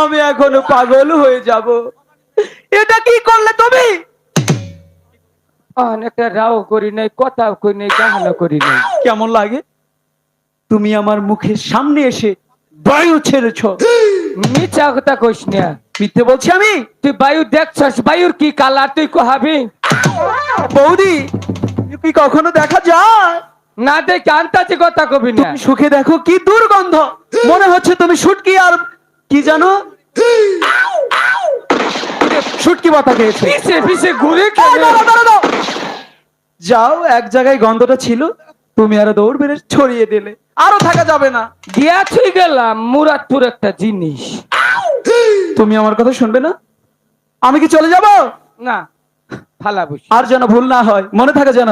আমি এখনো পাগল হয়ে যাব। এটা কি করলে তুমি? একটা রাও করি নাই, কথাও করি নাই, গাহানো করি নাই। কেমন লাগে? তুমি আমার মুখের সামনে এসে বায়ু ছেড়েছ। মিথ্যা কথা কইস না। মিথ্যে বলছি আমি? তুই বায়ু দেখছস? বায়ুর কি কালার তুই কহাবি? বৌদি, কি কখনো দেখা যায়? না দেখে আন্তাজে কথা কবি না। তুমি সুখে দেখো, কি দুর্গন্ধ। মনে হচ্ছে তুমি শুটকি আর কি জানো, শুটকি পাতা খেয়েছো। পিছে পিছে ঘুরে এই, খেলে। দাঁড়াও, দাঁড়াও, দাঁড়াও। যাও, এক জায়গায় গন্ধটা ছিল, তুমি আরো দৌড় বেড়ে ছড়িয়ে দিলে। আরো থাকা যাবে না। দিয়া থুই গেলাম মুরাদপুর একটা জিনিস। তুমি আমার কথা শুনবে না? আমি কি চলে যাব? না ফালা বসি। আর যেন ভুল না হয়, মনে থাকে যেন।